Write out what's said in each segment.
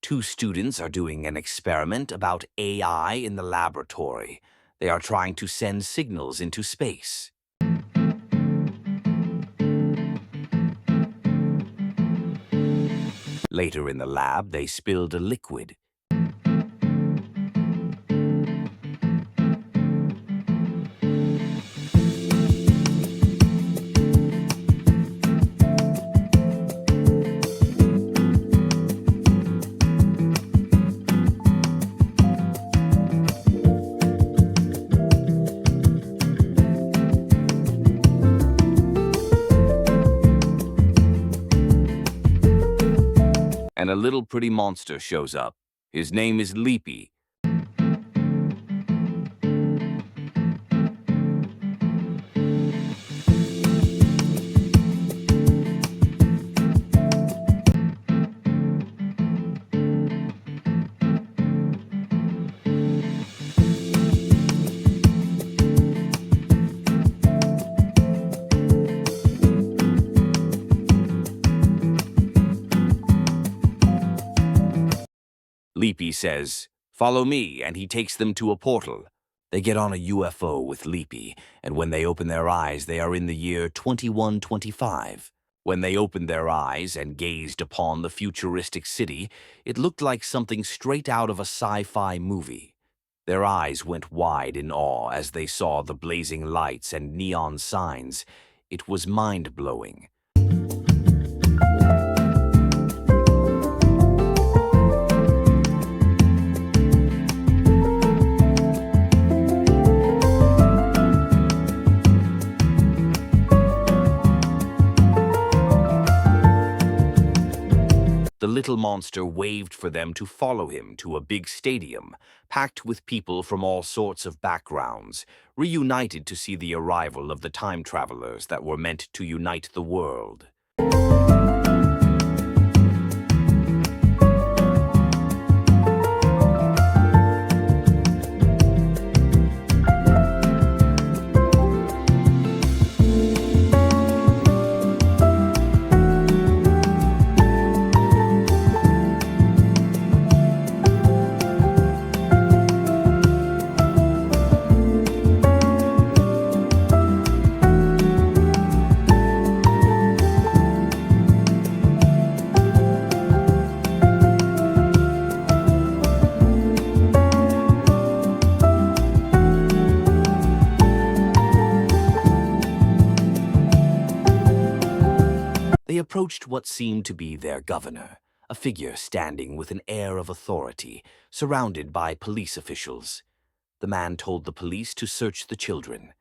Two students are doing an experiment about AI in the laboratory. They are trying to send signals into space. Later in the lab, they spilled a liquid. And a little pretty monster shows up. His name is Leapy. Leapy says, "Follow me," and he takes them to a portal. They get on a UFO with Leapy, and when they open their eyes, they are in the year 2125. When they opened their eyes and gazed upon the futuristic city, it looked like something straight out of a sci-fi movie. Their eyes went wide in awe as they saw the blazing lights and neon signs. It was mind-blowing. The little monster waved for them to follow him to a big stadium, packed with people from all sorts of backgrounds, reunited to see the arrival of the time travelers that were meant to unite the world. They approached what seemed to be their governor, a figure standing with an air of authority, surrounded by police officials. The man told the police to search the children.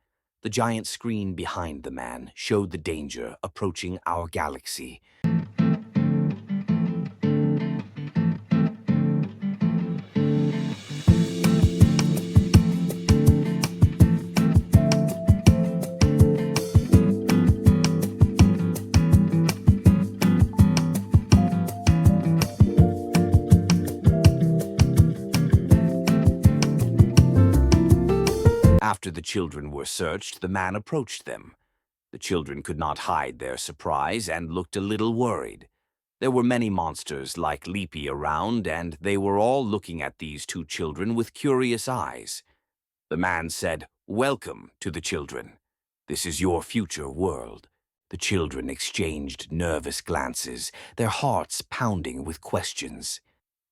The giant screen behind the man showed the danger approaching our galaxy. After the children were searched, the man approached them. The children could not hide their surprise and looked a little worried. There were many monsters like Leapy around, and they were all looking at these two children with curious eyes. The man said, "Welcome to the children. This is your future world." The children exchanged nervous glances, their hearts pounding with questions.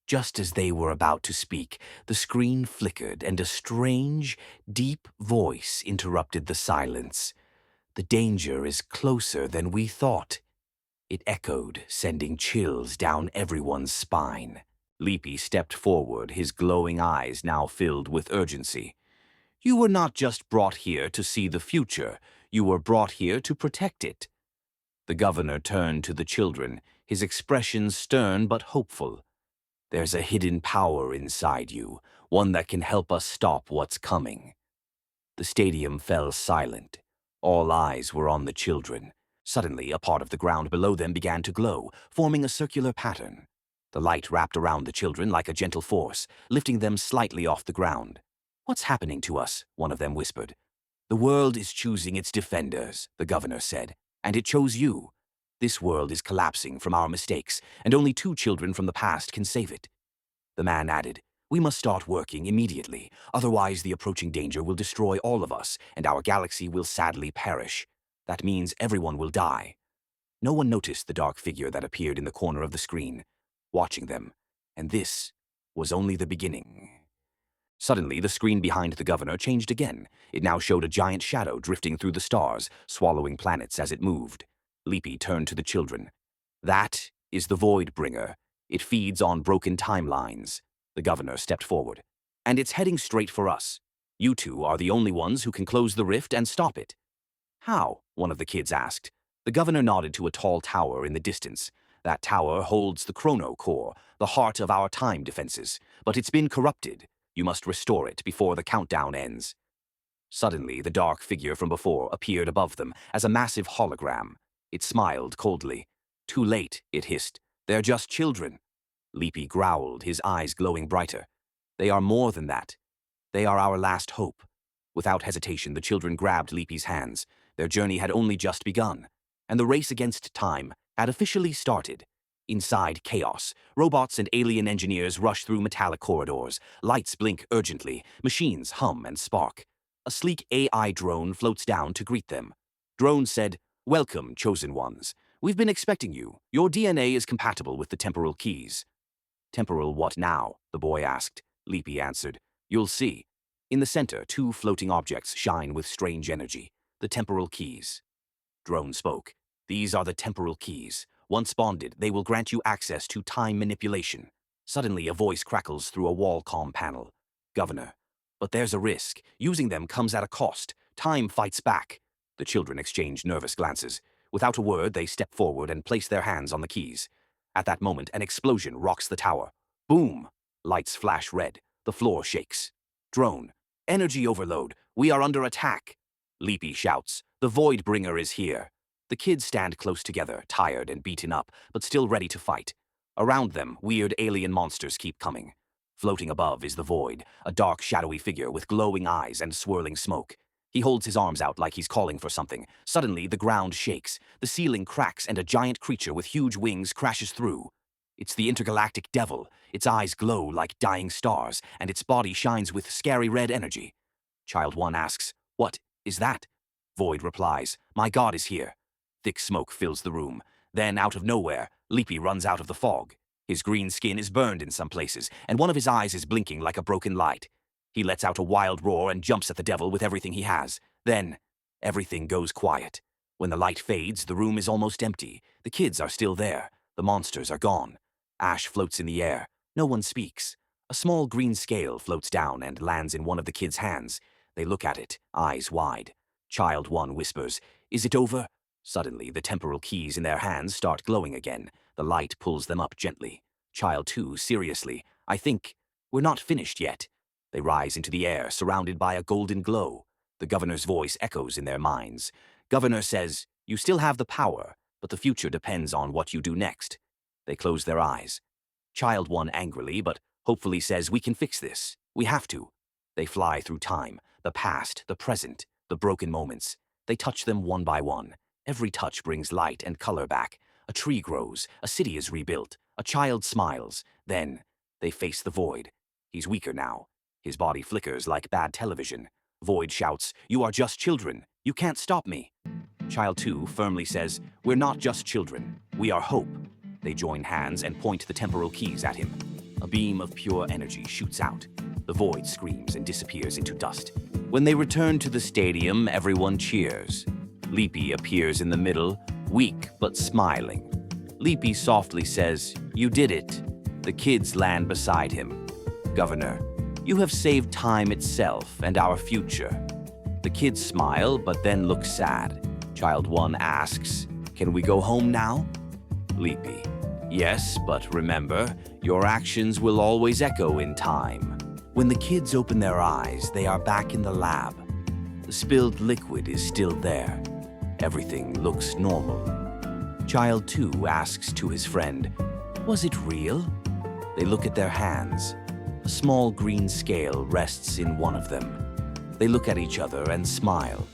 Just as they were about to speak, the screen flickered and a strange, deep voice interrupted the silence. "The danger is closer than we thought." It echoed, sending chills down everyone's spine. Leapy stepped forward, his glowing eyes now filled with urgency. "You were not just brought here to see the future, you were brought here to protect it." The governor turned to the children, his expression stern but hopeful. "There's a hidden power inside you, one that can help us stop what's coming." The stadium fell silent. All eyes were on the children. Suddenly, a part of the ground below them began to glow, forming a circular pattern. The light wrapped around the children like a gentle force, lifting them slightly off the ground. "What's happening to us?" one of them whispered. "The world is choosing its defenders," the governor said, "and it chose you. This world is collapsing from our mistakes, and only two children from the past can save it. The man added, "We must start working immediately, otherwise the approaching danger will destroy all of us, and our galaxy will sadly perish. That means everyone will die." No one noticed the dark figure that appeared in the corner of the screen, watching them, and this was only the beginning. Suddenly, the screen behind the governor changed again. It now showed a giant shadow drifting through the stars, swallowing planets as it moved. Leapy turned to the children. "That is the Void Bringer. It feeds on broken timelines." The governor stepped forward. "And it's heading straight for us. You two are the only ones who can close the rift and stop it." "How?" one of the kids asked. The governor nodded to a tall tower in the distance. "That tower holds the chrono core, the heart of our time defenses, but it's been corrupted. You must restore it before the countdown ends." Suddenly, the dark figure from before appeared above them as a massive hologram. It smiled coldly. "Too late," it hissed. "They're just children." Leapy growled, his eyes glowing brighter. "They are more than that. They are our last hope." Without hesitation, the children grabbed Leapy's hands. Their journey had only just begun, and the race against time had officially started. Inside chaos, robots and alien engineers rush through metallic corridors. Lights blink urgently, machines hum and spark. A sleek AI drone floats down to greet them. Drone said, "Welcome, chosen ones. We've been expecting you. Your DNA is compatible with the temporal keys." "Temporal what now?" the boy asked. Leapy answered, "You'll see." In the center, two floating objects shine with strange energy. The temporal keys. Drone spoke. "These are the temporal keys. Once bonded, they will grant you access to time manipulation." Suddenly, a voice crackles through a wall comm panel. "Governor, but there's a risk. Using them comes at a cost. Time fights back." The children exchanged nervous glances. Without a word, they step forward and place their hands on the keys. At that moment, an explosion rocks the tower. Boom! Lights flash red. The floor shakes. Drone. "Energy overload. We are under attack." Leapy shouts, "The Void Bringer is here." The kids stand close together, tired and beaten up, but still ready to fight. Around them, weird alien monsters keep coming. Floating above is the Void, a dark, shadowy figure with glowing eyes and swirling smoke. He holds his arms out like he's calling for something. Suddenly, the ground shakes, the ceiling cracks, and a giant creature with huge wings crashes through. It's the intergalactic devil. Its eyes glow like dying stars, and its body shines with scary red energy. Child 1 asks, "What is that?" Void replies, "My god is here." Thick smoke fills the room. Then, out of nowhere, Leapy runs out of the fog. His green skin is burned in some places, and one of his eyes is blinking like a broken light. He lets out a wild roar and jumps at the devil with everything he has. Then, everything goes quiet. When the light fades, the room is almost empty. The kids are still there. The monsters are gone. Ash floats in the air. No one speaks. A small green scale floats down and lands in one of the kids' hands. They look at it, eyes wide. Child 1 whispers, "Is it over?" Suddenly, the temporal keys in their hands start glowing again. The light pulls them up gently. Child 2, seriously, "I think we're not finished yet." They rise into the air, surrounded by a golden glow. The governor's voice echoes in their minds. Governor says, "You still have the power, but the future depends on what you do next." They close their eyes. Child 1 angrily, but hopefully says, "We can fix this. We have to." They fly through time, the past, the present, the broken moments. They touch them one by one. Every touch brings light and color back. A tree grows, a city is rebuilt, a child smiles. Then, they face the Void. He's weaker now. His body flickers like bad television. Void shouts, "You are just children. You can't stop me." Child 2 firmly says, "We're not just children. We are hope." They join hands and point the temporal keys at him. A beam of pure energy shoots out. The Void screams and disappears into dust. When they return to the stadium, everyone cheers. Leapy appears in the middle, weak but smiling. Leapy softly says, "You did it." The kids land beside him. "Governor, you have saved time itself and our future." The kids smile but then look sad. Child 1 asks, "Can we go home now?" Leapy, "Yes, but remember, your actions will always echo in time." When the kids open their eyes, they are back in the lab. The spilled liquid is still there. Everything looks normal. Child 2 asks to his friend, "Was it real?" They look at their hands. A small green scale rests in one of them. They look at each other and smile.